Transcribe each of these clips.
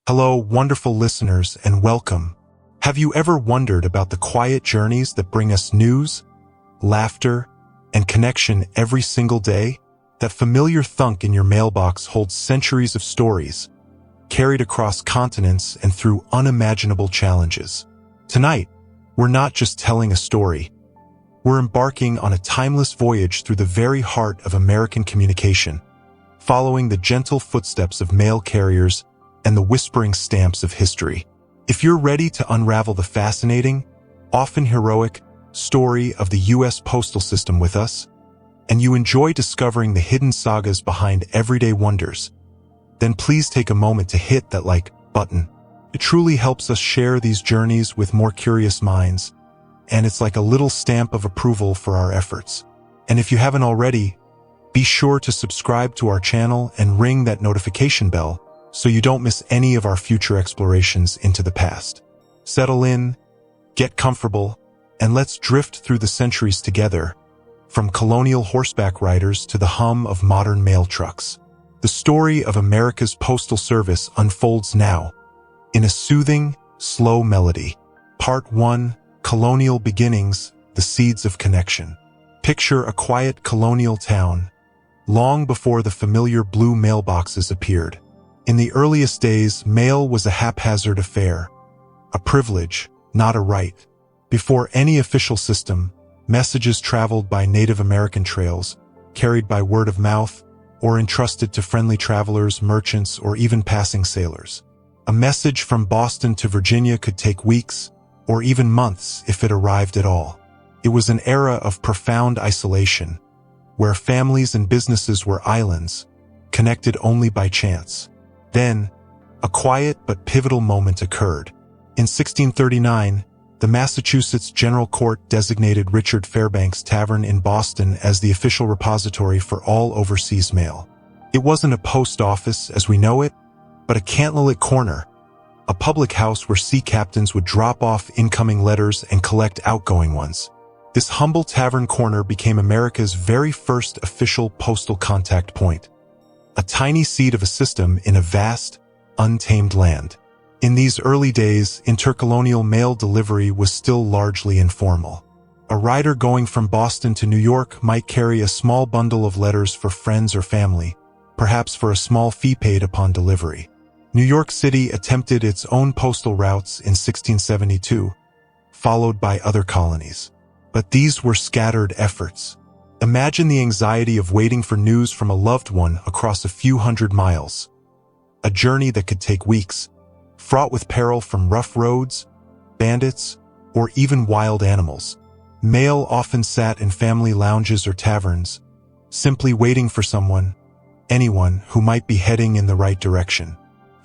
Hello, wonderful listeners, and welcome. Have you ever wondered about the quiet journeys that bring us news, laughter, and connection every single day? That familiar thunk in your mailbox holds centuries of stories, carried across continents and through unimaginable challenges. Tonight, we're not just telling a story. We're embarking on a timeless voyage through the very heart of American communication, following the gentle footsteps of mail carriers and the whispering stamps of history. If you're ready to unravel the fascinating, often heroic, story of the U.S. Postal System with us, and you enjoy discovering the hidden sagas behind everyday wonders, then please take a moment to hit that like button. It truly helps us share these journeys with more curious minds, and it's like a little stamp of approval for our efforts. And if you haven't already, be sure to subscribe to our channel and ring that notification bell so you don't miss any of our future explorations into the past. Settle in, get comfortable, and let's drift through the centuries together, from colonial horseback riders to the hum of modern mail trucks. The story of America's Postal Service unfolds now, in a soothing, slow melody. Part 1, Colonial Beginnings, the Seeds of Connection. Picture a quiet colonial town, long before the familiar blue mailboxes appeared. In the earliest days, mail was a haphazard affair, a privilege, not a right. Before any official system, messages traveled by Native American trails, carried by word of mouth, or entrusted to friendly travelers, merchants, or even passing sailors. A message from Boston to Virginia could take weeks, or even months if it arrived at all. It was an era of profound isolation, where families and businesses were islands, connected only by chance. Then, a quiet but pivotal moment occurred. In 1639, the Massachusetts General Court designated Richard Fairbank's Tavern in Boston as the official repository for all overseas mail. It wasn't a post office as we know it, but a candlelit corner, a public house where sea captains would drop off incoming letters and collect outgoing ones. This humble tavern corner became America's very first official postal contact point. A tiny seed of a system in a vast, untamed land. In these early days, intercolonial mail delivery was still largely informal. A rider going from Boston to New York might carry a small bundle of letters for friends or family, perhaps for a small fee paid upon delivery. New York City attempted its own postal routes in 1672, followed by other colonies. But these were scattered efforts. Imagine the anxiety of waiting for news from a loved one across a few hundred miles. A journey that could take weeks, fraught with peril from rough roads, bandits, or even wild animals. Mail often sat in family lounges or taverns, simply waiting for someone, anyone who might be heading in the right direction.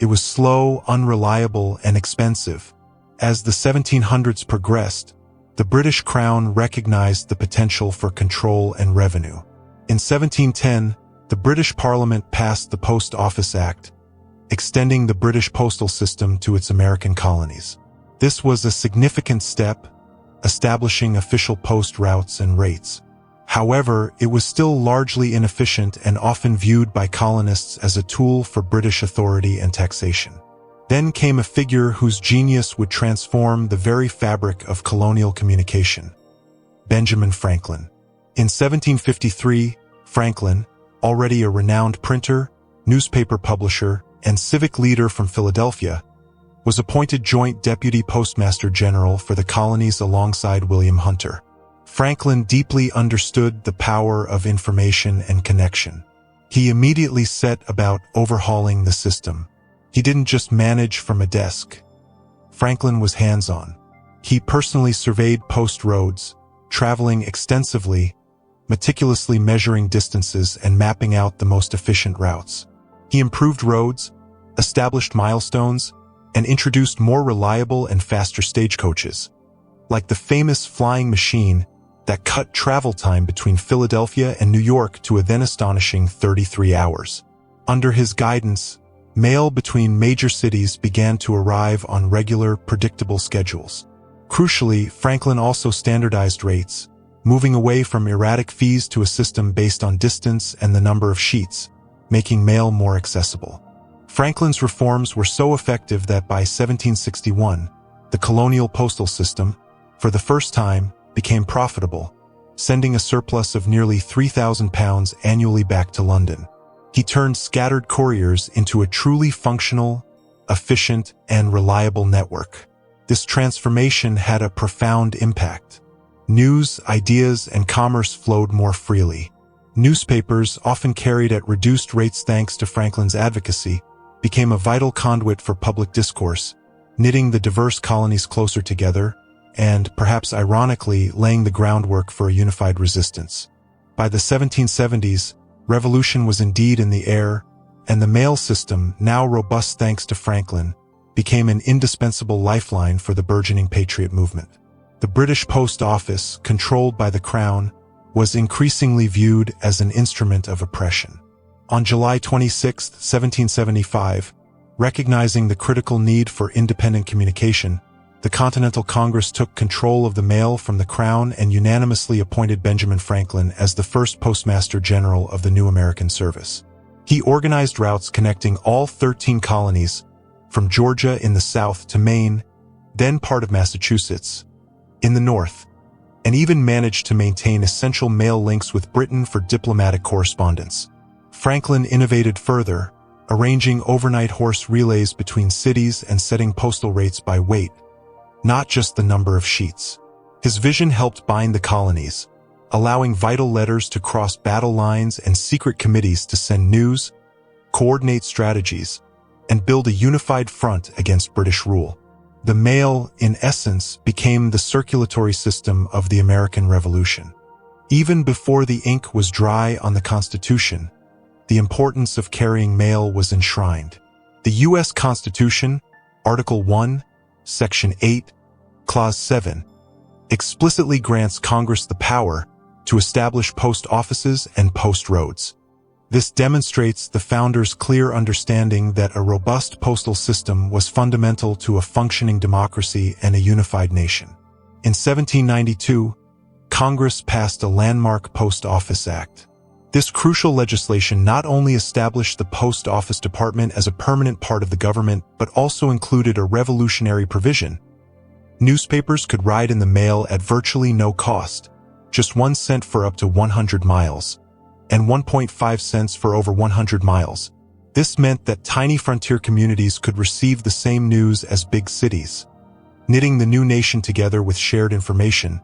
It was slow, unreliable, and expensive. As the 1700s progressed, the British Crown recognized the potential for control and revenue. In 1710, the British Parliament passed the Post Office Act, extending the British postal system to its American colonies. This was a significant step, establishing official post routes and rates. However, it was still largely inefficient and often viewed by colonists as a tool for British authority and taxation. Then came a figure whose genius would transform the very fabric of colonial communication: Benjamin Franklin. In 1753, Franklin, already a renowned printer, newspaper publisher, and civic leader from Philadelphia, was appointed Joint Deputy Postmaster General for the colonies alongside William Hunter. Franklin deeply understood the power of information and connection. He immediately set about overhauling the system. He didn't just manage from a desk. Franklin was hands-on. He personally surveyed post roads, traveling extensively, meticulously measuring distances and mapping out the most efficient routes. He improved roads, established milestones, and introduced more reliable and faster stagecoaches, like the famous flying machine that cut travel time between Philadelphia and New York to a then astonishing 33 hours. Under his guidance, mail between major cities began to arrive on regular, predictable schedules. Crucially, Franklin also standardized rates, moving away from erratic fees to a system based on distance and the number of sheets, making mail more accessible. Franklin's reforms were so effective that by 1761, the colonial postal system, for the first time, became profitable, sending a surplus of nearly £3,000 annually back to London. He turned scattered couriers into a truly functional, efficient, and reliable network. This transformation had a profound impact. News, ideas, and commerce flowed more freely. Newspapers, often carried at reduced rates thanks to Franklin's advocacy, became a vital conduit for public discourse, knitting the diverse colonies closer together and, perhaps ironically, laying the groundwork for a unified resistance. By the 1770s, revolution was indeed in the air, and the mail system, now robust thanks to Franklin, became an indispensable lifeline for the burgeoning patriot movement. The British Post Office, controlled by the Crown, was increasingly viewed as an instrument of oppression. On July 26, 1775, recognizing the critical need for independent communication, the Continental Congress took control of the mail from the Crown and unanimously appointed Benjamin Franklin as the first Postmaster General of the new American service. He organized routes connecting all 13 colonies, from Georgia in the south to Maine, then part of Massachusetts, in the north, and even managed to maintain essential mail links with Britain for diplomatic correspondence. Franklin innovated further, arranging overnight horse relays between cities and setting postal rates by weight, not just the number of sheets. His vision helped bind the colonies, allowing vital letters to cross battle lines and secret committees to send news, coordinate strategies, and build a unified front against British rule. The mail, in essence, became the circulatory system of the American Revolution. Even before the ink was dry on the Constitution, the importance of carrying mail was enshrined. The U.S. Constitution, Article 1, Section 8, Clause 7, explicitly grants Congress the power to establish post offices and post roads. This demonstrates the founders' clear understanding that a robust postal system was fundamental to a functioning democracy and a unified nation. In 1792, Congress passed a landmark Post Office Act. This crucial legislation not only established the Post Office Department as a permanent part of the government, but also included a revolutionary provision. Newspapers could ride in the mail at virtually no cost, just 1 cent for up to 100 miles, and 1.5 cents for over 100 miles. This meant that tiny frontier communities could receive the same news as big cities, knitting the new nation together with shared information,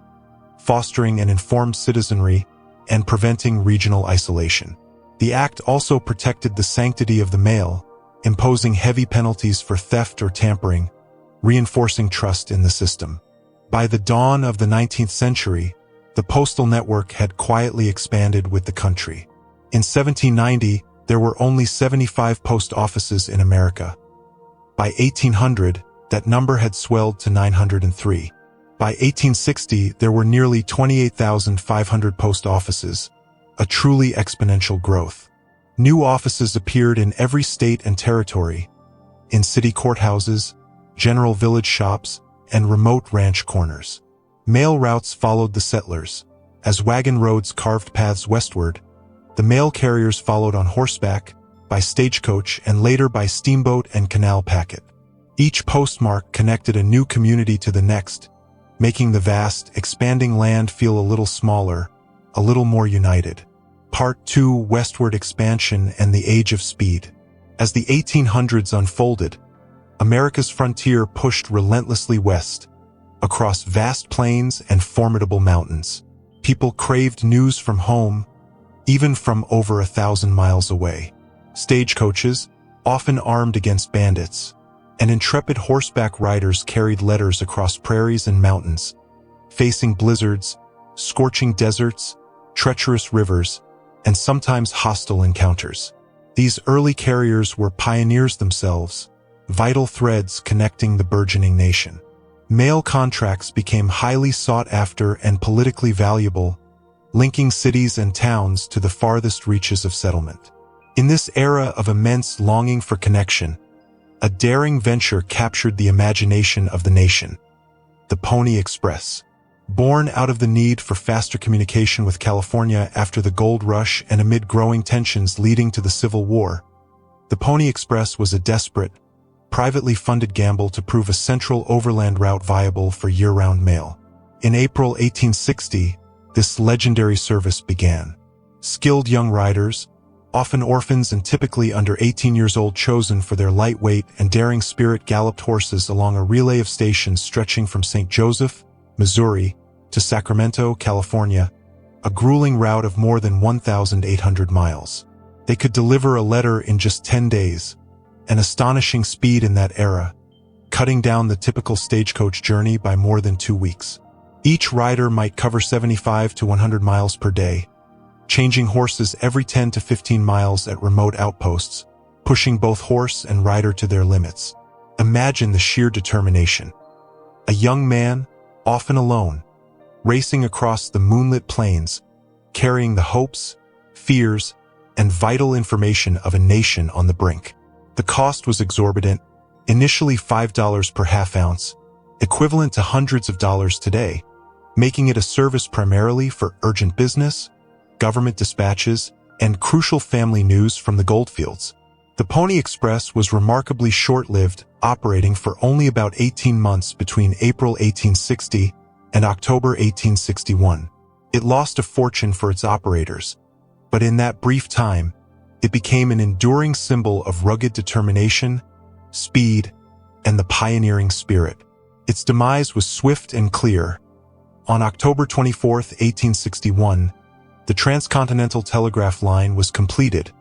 fostering an informed citizenry, and preventing regional isolation. The act also protected the sanctity of the mail, imposing heavy penalties for theft or tampering, reinforcing trust in the system. By the dawn of the 19th century, the postal network had quietly expanded with the country. In 1790, there were only 75 post offices in America. By 1800, that number had swelled to 903. By 1860, there were nearly 28,500 post offices, a truly exponential growth. New offices appeared in every state and territory, in city courthouses, general village shops, and remote ranch corners. Mail routes followed the settlers. As wagon roads carved paths westward, the mail carriers followed on horseback, by stagecoach, and later by steamboat and canal packet. Each postmark connected a new community to the next, making the vast, expanding land feel a little smaller, a little more united. Part 2: Westward Expansion and the Age of Speed. As the 1800s unfolded, America's frontier pushed relentlessly west, across vast plains and formidable mountains. People craved news from home, even from over 1,000 miles away. Stagecoaches, often armed against bandits, and intrepid horseback riders carried letters across prairies and mountains, facing blizzards, scorching deserts, treacherous rivers, and sometimes hostile encounters. These early carriers were pioneers themselves, vital threads connecting the burgeoning nation. Mail contracts became highly sought after and politically valuable, linking cities and towns to the farthest reaches of settlement. In this era of immense longing for connection, a daring venture captured the imagination of the nation: the Pony Express. Born out of the need for faster communication with California after the gold rush and amid growing tensions leading to the Civil War, The Pony Express was a desperate, privately funded gamble to prove a central overland route viable for year-round mail. In April 1860, this legendary service began. Skilled young riders, often orphans and typically under 18 years old, chosen for their lightweight and daring spirit, galloped horses along a relay of stations stretching from St. Joseph, Missouri, to Sacramento, California, a grueling route of more than 1,800 miles. They could deliver a letter in just 10 days, an astonishing speed in that era, cutting down the typical stagecoach journey by more than 2 weeks. Each rider might cover 75 to 100 miles per day, changing horses every 10 to 15 miles at remote outposts, pushing both horse and rider to their limits. Imagine the sheer determination. A young man, often alone, racing across the moonlit plains, carrying the hopes, fears, and vital information of a nation on the brink. The cost was exorbitant, initially $5 per half ounce, equivalent to hundreds of dollars today, making it a service primarily for urgent business, government dispatches, and crucial family news from the goldfields. The Pony Express was remarkably short-lived, operating for only about 18 months between April 1860 and October 1861. It lost a fortune for its operators, but in that brief time, it became an enduring symbol of rugged determination, speed, and the pioneering spirit. Its demise was swift and clear. On October 24, 1861, the transcontinental telegraph line was completed,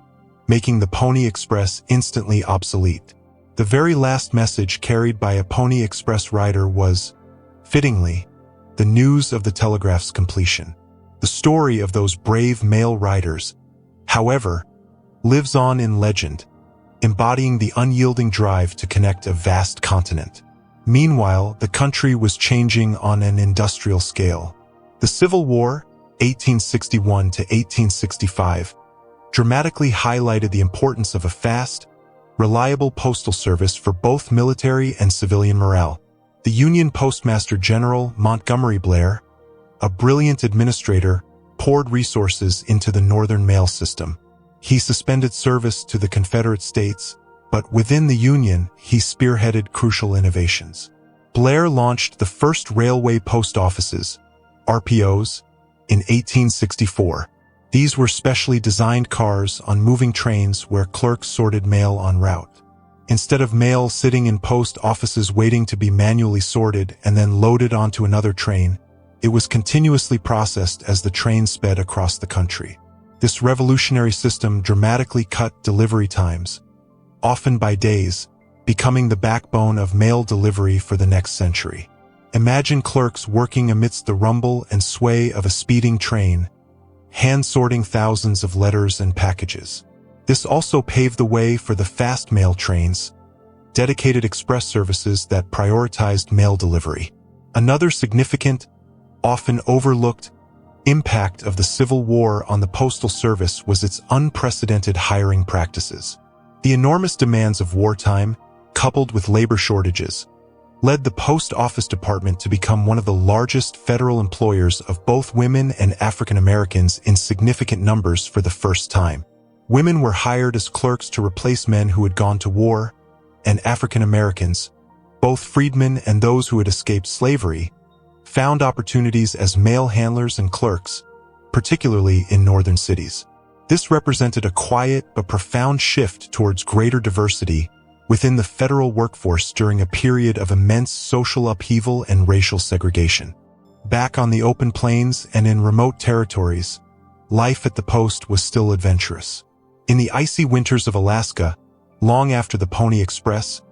making the Pony Express instantly obsolete. The very last message carried by a Pony Express rider was, fittingly, the news of the telegraph's completion. The story of those brave male riders, however, lives on in legend, embodying the unyielding drive to connect a vast continent. Meanwhile, the country was changing on an industrial scale. The Civil War, 1861 to 1865, dramatically highlighted the importance of a fast, reliable postal service for both military and civilian morale. The Union Postmaster General Montgomery Blair, a brilliant administrator, poured resources into the Northern mail system. He suspended service to the Confederate States, but within the Union, he spearheaded crucial innovations. Blair launched the first railway post offices, RPOs, in 1864. These were specially designed cars on moving trains where clerks sorted mail en route. Instead of mail sitting in post offices waiting to be manually sorted and then loaded onto another train, it was continuously processed as the train sped across the country. This revolutionary system dramatically cut delivery times, often by days, becoming the backbone of mail delivery for the next century. Imagine clerks working amidst the rumble and sway of a speeding train, hand-sorting thousands of letters and packages. This also paved the way for the fast mail trains, dedicated express services that prioritized mail delivery. Another significant, often overlooked, impact of the Civil War on the Postal Service was its unprecedented hiring practices. The enormous demands of wartime, coupled with labor shortages, led the Post Office Department to become one of the largest federal employers of both women and African Americans in significant numbers for the first time. Women were hired as clerks to replace men who had gone to war, and African Americans, both freedmen and those who had escaped slavery, found opportunities as mail handlers and clerks, particularly in northern cities. This represented a quiet but profound shift towards greater diversity within the federal workforce during a period of immense social upheaval and racial segregation. Back on the open plains and in remote territories, life at the post was still adventurous. In the icy winters of Alaska, long after the Pony Express,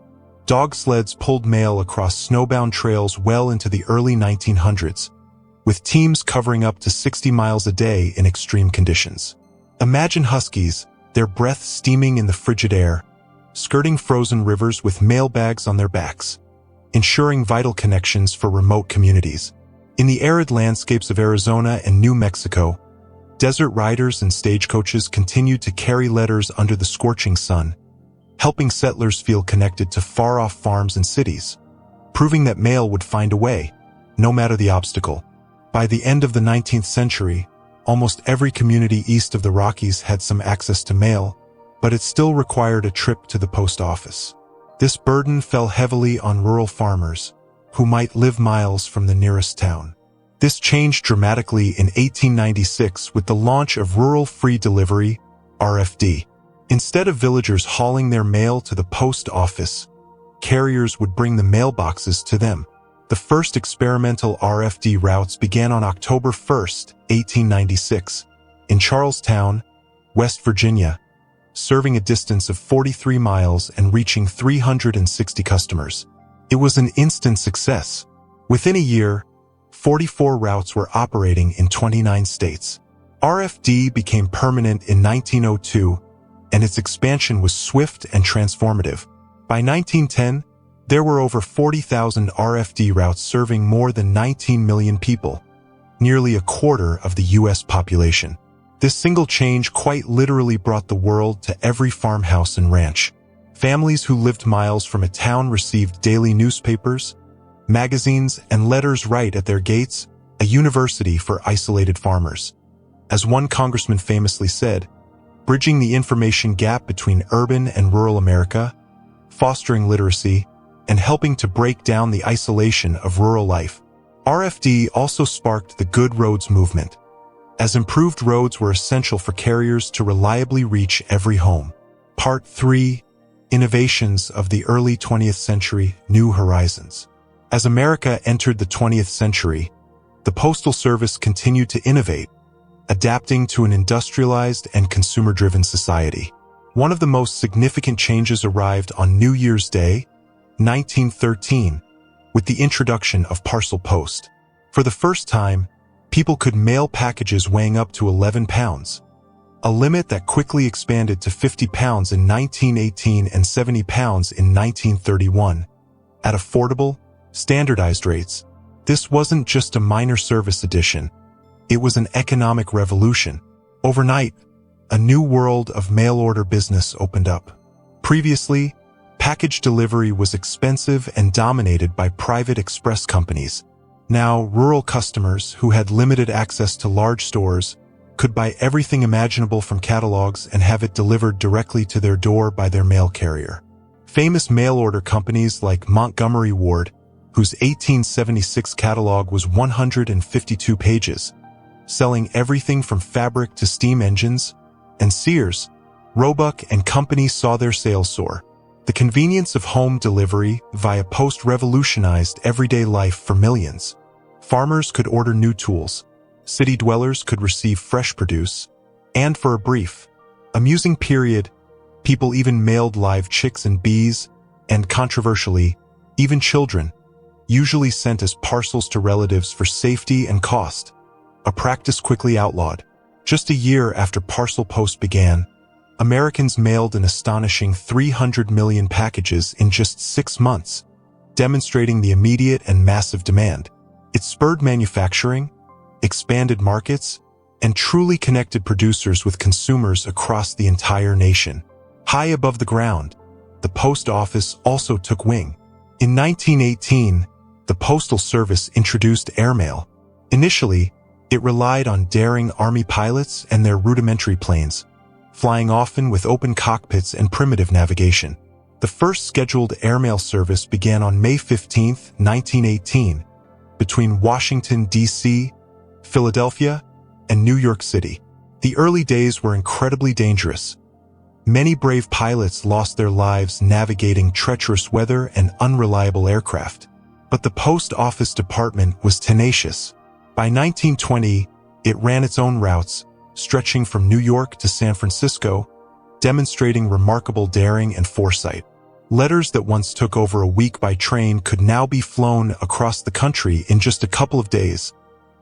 dog sleds pulled mail across snowbound trails well into the early 1900s, with teams covering up to 60 miles a day in extreme conditions. Imagine huskies, their breath steaming in the frigid air, skirting frozen rivers with mail bags on their backs, ensuring vital connections for remote communities. In the arid landscapes of Arizona and New Mexico, desert riders and stagecoaches continued to carry letters under the scorching sun, helping settlers feel connected to far-off farms and cities, proving that mail would find a way, no matter the obstacle. By the end of the 19th century, almost every community east of the Rockies had some access to mail, but it still required a trip to the post office. This burden fell heavily on rural farmers, who might live miles from the nearest town. This changed dramatically in 1896 with the launch of Rural Free Delivery, RFD. Instead of villagers hauling their mail to the post office, carriers would bring the mailboxes to them. The first experimental RFD routes began on October 1, 1896, in Charlestown, West Virginia, serving a distance of 43 miles and reaching 360 customers. It was an instant success. Within a year, 44 routes were operating in 29 states. RFD became permanent in 1902, and its expansion was swift and transformative. By 1910, there were over 40,000 RFD routes serving more than 19 million people, nearly a quarter of the U.S. population. This single change quite literally brought the world to every farmhouse and ranch. Families who lived miles from a town received daily newspapers, magazines, and letters right at their gates, a university for isolated farmers. As one congressman famously said, bridging the information gap between urban and rural America, fostering literacy, and helping to break down the isolation of rural life. RFD also sparked the Good Roads movement, as improved roads were essential for carriers to reliably reach every home. Part 3. Innovations of the early 20th century, New Horizons. As America entered the 20th century, the Postal Service continued to innovate, adapting to an industrialized and consumer-driven society. One of the most significant changes arrived on New Year's Day, 1913, with the introduction of parcel post. For the first time, people could mail packages weighing up to 11 pounds, a limit that quickly expanded to 50 pounds in 1918 and 70 pounds in 1931. At affordable, standardized rates, this wasn't just a minor service addition. It was an economic revolution. Overnight, a new world of mail-order business opened up. Previously, package delivery was expensive and dominated by private express companies. Now, rural customers who had limited access to large stores could buy everything imaginable from catalogs and have it delivered directly to their door by their mail carrier. Famous mail-order companies like Montgomery Ward, whose 1876 catalog was 152 pages, selling everything from fabric to steam engines, and Sears, Roebuck and Company saw their sales soar. The convenience of home delivery via post revolutionized everyday life for millions. Farmers could order new tools, city dwellers could receive fresh produce, and for a brief, amusing period, people even mailed live chicks and bees, and controversially, even children, usually sent as parcels to relatives for safety and cost, a practice quickly outlawed. Just a year after parcel post began, Americans mailed an astonishing 300 million packages in just 6 months, demonstrating the immediate and massive demand. It spurred manufacturing, expanded markets, and truly connected producers with consumers across the entire nation. High above the ground, the post office also took wing. In 1918, the Postal Service introduced Airmail. Initially, it relied on daring Army pilots and their rudimentary planes, flying often with open cockpits and primitive navigation. The first scheduled airmail service began on May 15, 1918, between Washington, D.C., Philadelphia, and New York City. The early days were incredibly dangerous. Many brave pilots lost their lives navigating treacherous weather and unreliable aircraft. But the Post Office Department was tenacious. By 1920, it ran its own routes, stretching from New York to San Francisco, demonstrating remarkable daring and foresight. Letters that once took over a week by train could now be flown across the country in just a couple of days.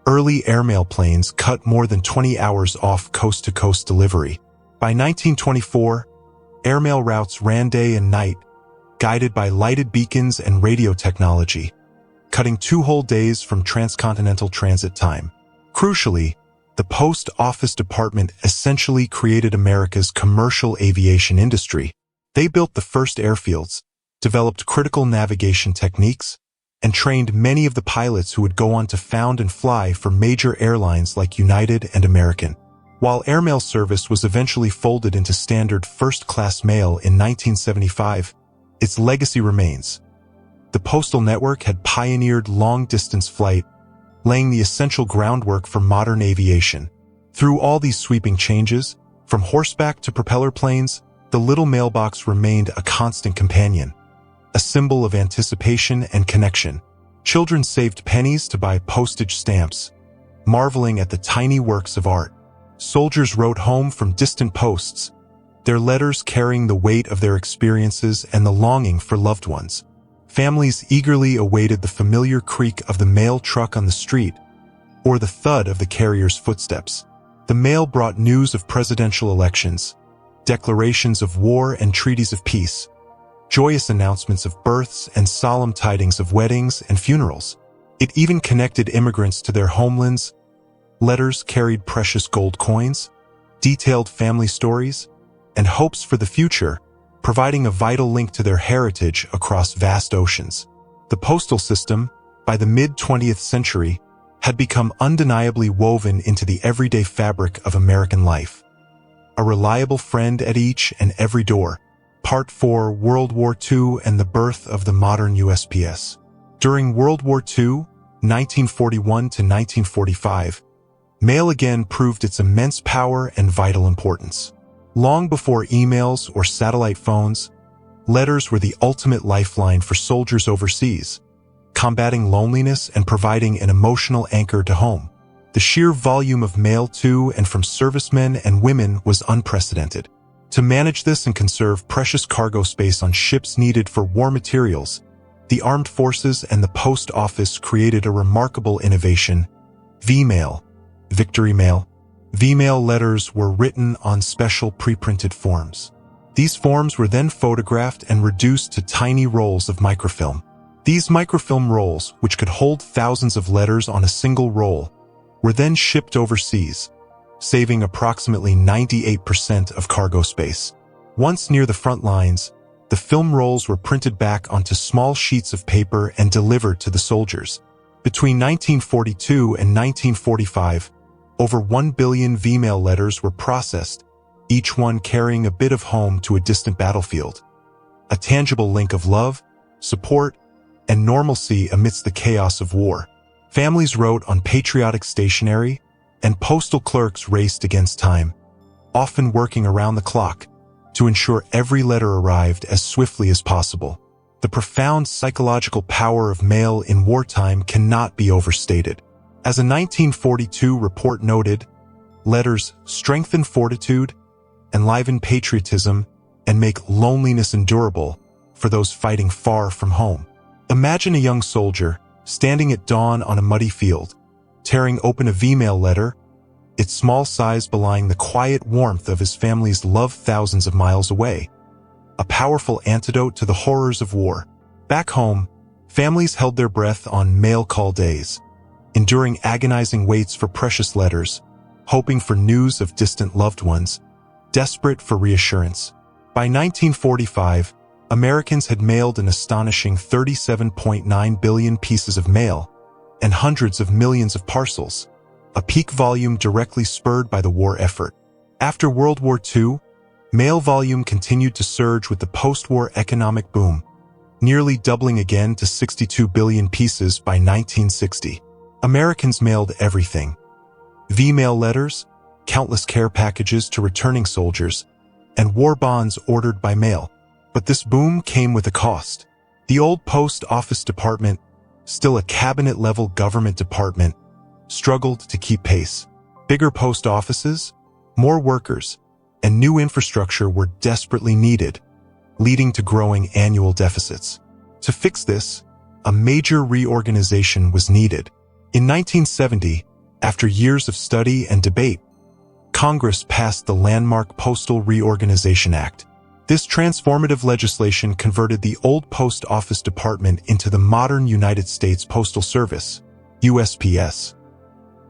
Early airmail planes cut more than 20 hours off coast-to-coast delivery. By 1924, airmail routes ran day and night, guided by lighted beacons and radio technology, cutting 2 whole days from transcontinental transit time. Crucially, the Post Office Department essentially created America's commercial aviation industry. They built the first airfields, developed critical navigation techniques, and trained many of the pilots who would go on to found and fly for major airlines like United and American. While Airmail service was eventually folded into standard first-class mail in 1975, its legacy remains. The postal network had pioneered long-distance flight, laying the essential groundwork for modern aviation. Through all these sweeping changes, from horseback to propeller planes, the little mailbox remained a constant companion, a symbol of anticipation and connection. Children saved pennies to buy postage stamps, marveling at the tiny works of art. Soldiers wrote home from distant posts, their letters carrying the weight of their experiences and the longing for loved ones. Families eagerly awaited the familiar creak of the mail truck on the street, or the thud of the carrier's footsteps. The mail brought news of presidential elections, declarations of war and treaties of peace, joyous announcements of births and solemn tidings of weddings and funerals. It even connected immigrants to their homelands. Letters carried precious gold coins, detailed family stories, and hopes for the future, providing a vital link to their heritage across vast oceans. The postal system, by the mid-20th century, had become undeniably woven into the everyday fabric of American life. A reliable friend at each and every door. Part 4: World War II and the birth of the modern USPS. During World War II, 1941 to 1945, mail again proved its immense power and vital importance. Long before emails or satellite phones, letters were the ultimate lifeline for soldiers overseas, combating loneliness and providing an emotional anchor to home. The sheer volume of mail to and from servicemen and women was unprecedented. To manage this and conserve precious cargo space on ships needed for war materials, the armed forces and the post office created a remarkable innovation: V-mail, Victory Mail. V-mail letters were written on special pre-printed forms. These forms were then photographed and reduced to tiny rolls of microfilm. These microfilm rolls, which could hold thousands of letters on a single roll, were then shipped overseas, saving approximately 98% of cargo space. Once near the front lines, the film rolls were printed back onto small sheets of paper and delivered to the soldiers. Between 1942 and 1945, over 1 billion V-mail letters were processed, each one carrying a bit of home to a distant battlefield. A tangible link of love, support, and normalcy amidst the chaos of war. Families wrote on patriotic stationery, and postal clerks raced against time, often working around the clock to ensure every letter arrived as swiftly as possible. The profound psychological power of mail in wartime cannot be overstated. As a 1942 report noted, letters strengthen fortitude, enliven patriotism, and make loneliness endurable for those fighting far from home. Imagine a young soldier standing at dawn on a muddy field, tearing open a V-mail letter, its small size belying the quiet warmth of his family's love thousands of miles away. A powerful antidote to the horrors of war. Back home, families held their breath on mail call days, enduring agonizing waits for precious letters, hoping for news of distant loved ones, desperate for reassurance. By 1945, Americans had mailed an astonishing 37.9 billion pieces of mail and hundreds of millions of parcels, a peak volume directly spurred by the war effort. After World War II, mail volume continued to surge with the post-war economic boom, nearly doubling again to 62 billion pieces by 1960. Americans mailed everything: V-mail letters, countless care packages to returning soldiers, and war bonds ordered by mail. But this boom came with a cost. The old post office department, still a cabinet-level government department, struggled to keep pace. Bigger post offices, more workers, and new infrastructure were desperately needed, leading to growing annual deficits. To fix this, a major reorganization was needed. In 1970, after years of study and debate, Congress passed the landmark Postal Reorganization Act. This transformative legislation converted the old post office department into the modern United States Postal Service, USPS,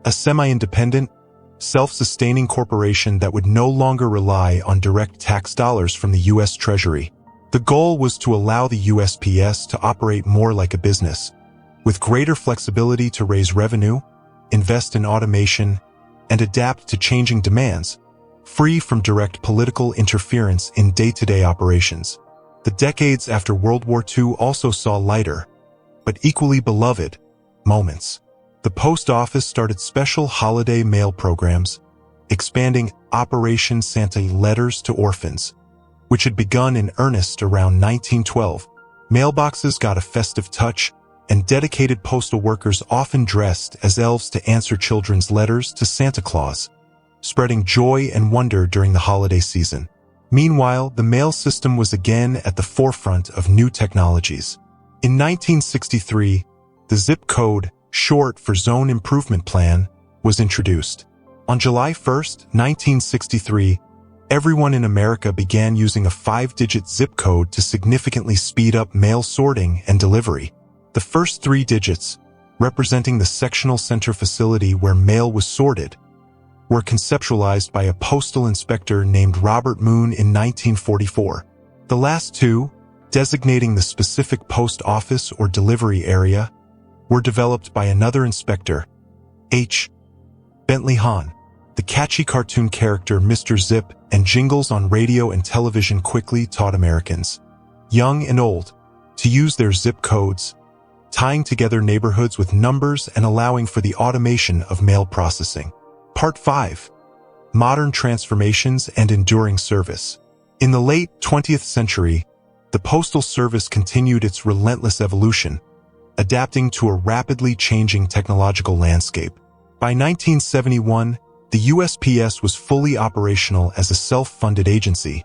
a semi-independent, self-sustaining corporation that would no longer rely on direct tax dollars from the U.S. Treasury. The goal was to allow the USPS to operate more like a business, with greater flexibility to raise revenue, invest in automation, and adapt to changing demands, free from direct political interference in day-to-day operations. The decades after World War II also saw lighter, but equally beloved, moments. The post office started special holiday mail programs, expanding Operation Santa letters to orphans, which had begun in earnest around 1912. Mailboxes got a festive touch, and dedicated postal workers often dressed as elves to answer children's letters to Santa Claus, spreading joy and wonder during the holiday season. Meanwhile, the mail system was again at the forefront of new technologies. In 1963, the zip code, short for Zone Improvement Plan, was introduced. On July 1, 1963, everyone in America began using a 5-digit zip code to significantly speed up mail sorting and delivery. The first 3 digits, representing the sectional center facility where mail was sorted, were conceptualized by a postal inspector named Robert Moon in 1944. The last 2, designating the specific post office or delivery area, were developed by another inspector, H. Bentley Hahn. The catchy cartoon character Mr. Zip and jingles on radio and television quickly taught Americans, young and old, to use their zip codes, tying together neighborhoods with numbers and allowing for the automation of mail processing. Part 5. Modern Transformations and Enduring Service. In the late 20th century, the Postal Service continued its relentless evolution, adapting to a rapidly changing technological landscape. By 1971, the USPS was fully operational as a self-funded agency,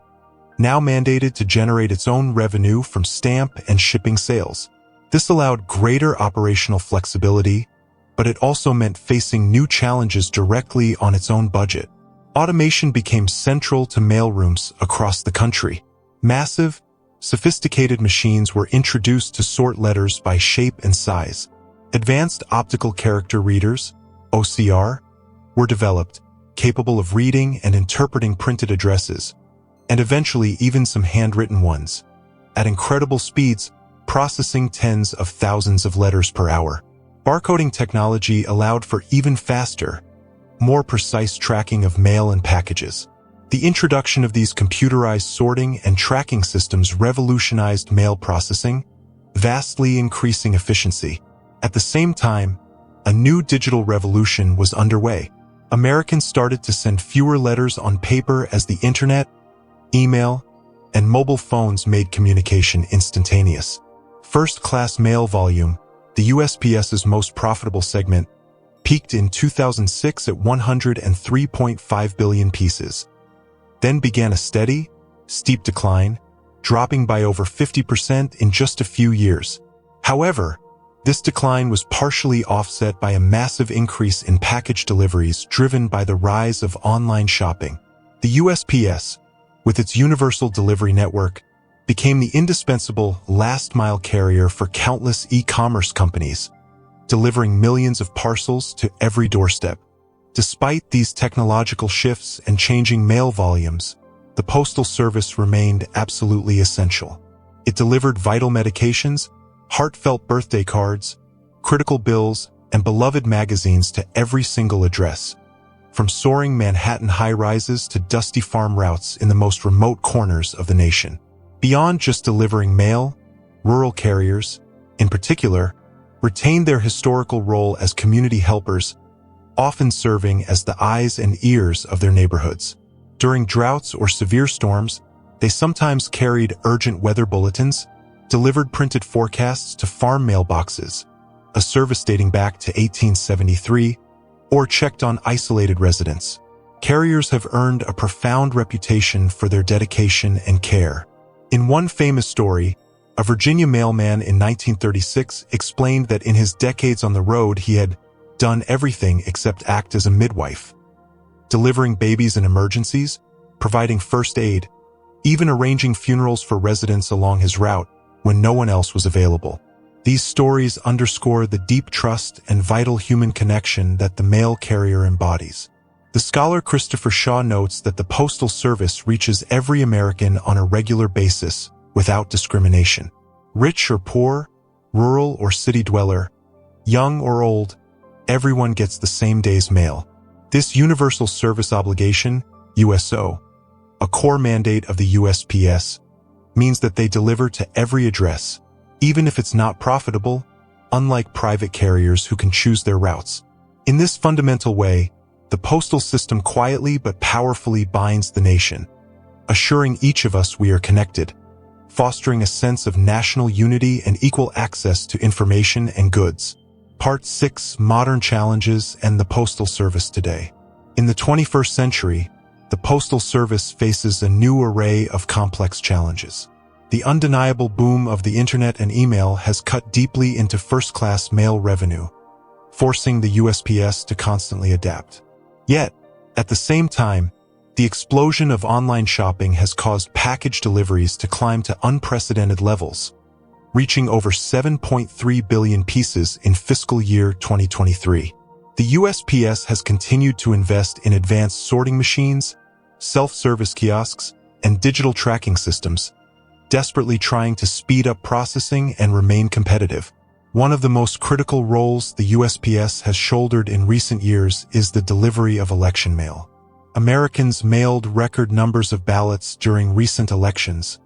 now mandated to generate its own revenue from stamp and shipping sales. This allowed greater operational flexibility, but it also meant facing new challenges directly on its own budget. Automation became central to mailrooms across the country. Massive, sophisticated machines were introduced to sort letters by shape and size. Advanced optical character readers, OCR, were developed, capable of reading and interpreting printed addresses, and eventually even some handwritten ones, at incredible speeds, processing tens of thousands of letters per hour. Barcoding technology allowed for even faster, more precise tracking of mail and packages. The introduction of these computerized sorting and tracking systems revolutionized mail processing, vastly increasing efficiency. At the same time, a new digital revolution was underway. Americans started to send fewer letters on paper as the internet, email, and mobile phones made communication instantaneous. First-class mail volume, the USPS's most profitable segment, peaked in 2006 at 103.5 billion pieces. Then began a steady, steep decline, dropping by over 50% in just a few years. However, this decline was partially offset by a massive increase in package deliveries driven by the rise of online shopping. The USPS, with its universal delivery network, became the indispensable last-mile carrier for countless e-commerce companies, delivering millions of parcels to every doorstep. Despite these technological shifts and changing mail volumes, the Postal Service remained absolutely essential. It delivered vital medications, heartfelt birthday cards, critical bills, and beloved magazines to every single address, from soaring Manhattan high-rises to dusty farm routes in the most remote corners of the nation. Beyond just delivering mail, rural carriers, in particular, retained their historical role as community helpers, often serving as the eyes and ears of their neighborhoods. During droughts or severe storms, they sometimes carried urgent weather bulletins, delivered printed forecasts to farm mailboxes, a service dating back to 1873, or checked on isolated residents. Carriers have earned a profound reputation for their dedication and care. In one famous story, a Virginia mailman in 1936 explained that in his decades on the road he had done everything except act as a midwife, delivering babies in emergencies, providing first aid, even arranging funerals for residents along his route when no one else was available. These stories underscore the deep trust and vital human connection that the mail carrier embodies. The scholar Christopher Shaw notes that the Postal Service reaches every American on a regular basis without discrimination. Rich or poor, rural or city dweller, young or old, everyone gets the same day's mail. This Universal Service Obligation, USO, a core mandate of the USPS, means that they deliver to every address, even if it's not profitable, unlike private carriers who can choose their routes. In this fundamental way, the postal system quietly but powerfully binds the nation, assuring each of us we are connected, fostering a sense of national unity and equal access to information and goods. Part 6: Modern Challenges and the Postal Service Today. In the 21st century, the Postal Service faces a new array of complex challenges. The undeniable boom of the internet and email has cut deeply into first-class mail revenue, forcing the USPS to constantly adapt. Yet, at the same time, the explosion of online shopping has caused package deliveries to climb to unprecedented levels, reaching over 7.3 billion pieces in fiscal year 2023. The USPS has continued to invest in advanced sorting machines, self-service kiosks, and digital tracking systems, desperately trying to speed up processing and remain competitive. One of the most critical roles the USPS has shouldered in recent years is the delivery of election mail. Americans mailed record numbers of ballots during recent elections,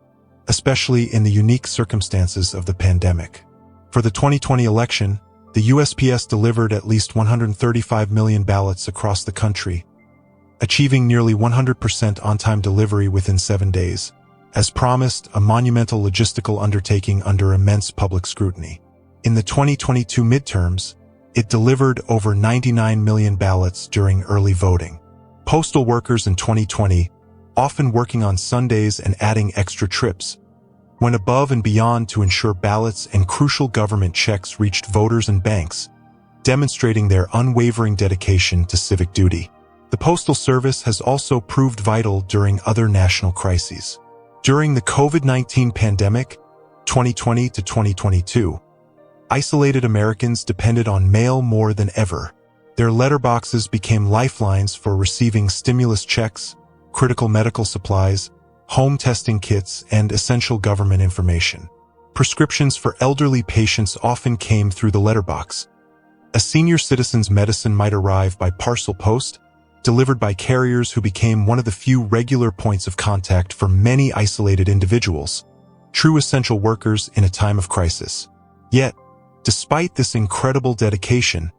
especially in the unique circumstances of the pandemic. For the 2020 election, the USPS delivered at least 135 million ballots across the country, achieving nearly 100% on-time delivery within 7 days. As promised, a monumental logistical undertaking under immense public scrutiny. In the 2022 midterms, it delivered over 99 million ballots during early voting. Postal workers in 2020, often working on Sundays and adding extra trips, went above and beyond to ensure ballots and crucial government checks reached voters and banks, demonstrating their unwavering dedication to civic duty. The Postal Service has also proved vital during other national crises. During the COVID-19 pandemic, 2020 to 2022, isolated Americans depended on mail more than ever. Their letterboxes became lifelines for receiving stimulus checks, critical medical supplies, home testing kits, and essential government information. Prescriptions for elderly patients often came through the letterbox. A senior citizen's medicine might arrive by parcel post, delivered by carriers who became one of the few regular points of contact for many isolated individuals, true essential workers in a time of crisis. Yet, despite this incredible dedication,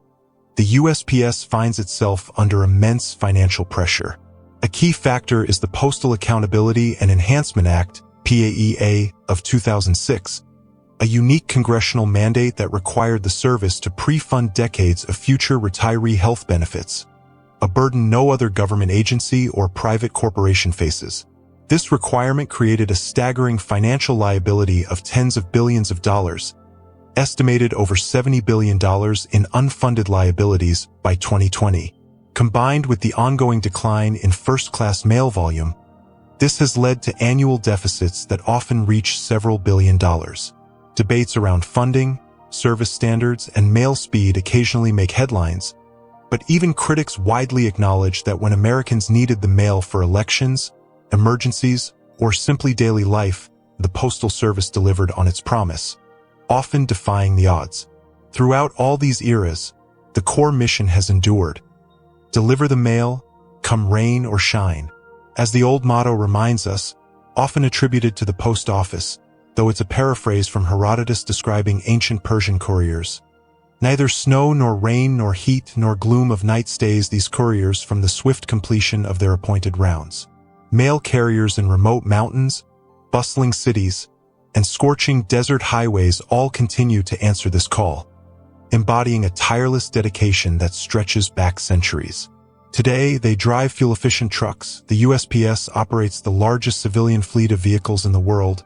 the USPS finds itself under immense financial pressure. A key factor is the Postal Accountability and Enhancement Act, PAEA, of 2006, a unique congressional mandate that required the service to pre-fund decades of future retiree health benefits, a burden no other government agency or private corporation faces. This requirement created a staggering financial liability of tens of billions of dollars, estimated over $70 billion in unfunded liabilities by 2020. Combined with the ongoing decline in first-class mail volume, this has led to annual deficits that often reach several billion dollars. Debates around funding, service standards, and mail speed occasionally make headlines, but even critics widely acknowledge that when Americans needed the mail for elections, emergencies, or simply daily life, the Postal Service delivered on its promise, often defying the odds. Throughout all these eras, the core mission has endured: deliver the mail, come rain or shine. As the old motto reminds us, often attributed to the post office, though it's a paraphrase from Herodotus describing ancient Persian couriers. Neither snow nor rain nor heat nor gloom of night stays these couriers from the swift completion of their appointed rounds. Mail carriers in remote mountains, bustling cities, and scorching desert highways all continue to answer this call, embodying a tireless dedication that stretches back centuries. Today, they drive fuel-efficient trucks. The USPS operates the largest civilian fleet of vehicles in the world,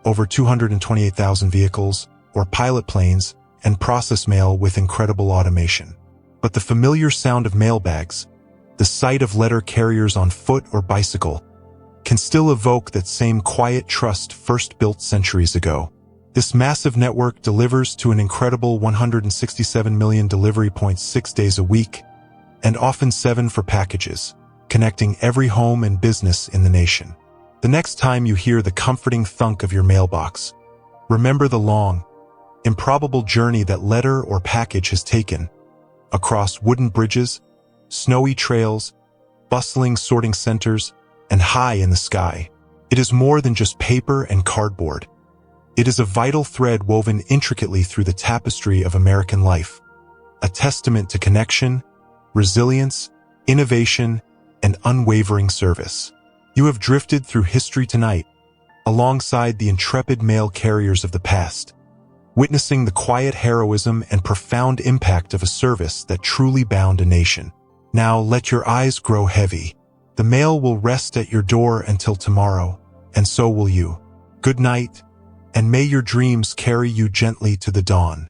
over 228,000 vehicles, or pilot planes, and process mail with incredible automation. But the familiar sound of mailbags, the sight of letter carriers on foot or bicycle, can still evoke that same quiet trust first built centuries ago. This massive network delivers to an incredible 167 million delivery points 6 days a week, and often 7 for packages, connecting every home and business in the nation. The next time you hear the comforting thunk of your mailbox, remember the long, improbable journey that letter or package has taken, across wooden bridges, snowy trails, bustling sorting centers, and high in the sky. It is more than just paper and cardboard. It is a vital thread woven intricately through the tapestry of American life, a testament to connection, resilience, innovation, and unwavering service. You have drifted through history tonight, alongside the intrepid mail carriers of the past, witnessing the quiet heroism and profound impact of a service that truly bound a nation. Now let your eyes grow heavy. The mail will rest at your door until tomorrow, and so will you. Good night, and may your dreams carry you gently to the dawn.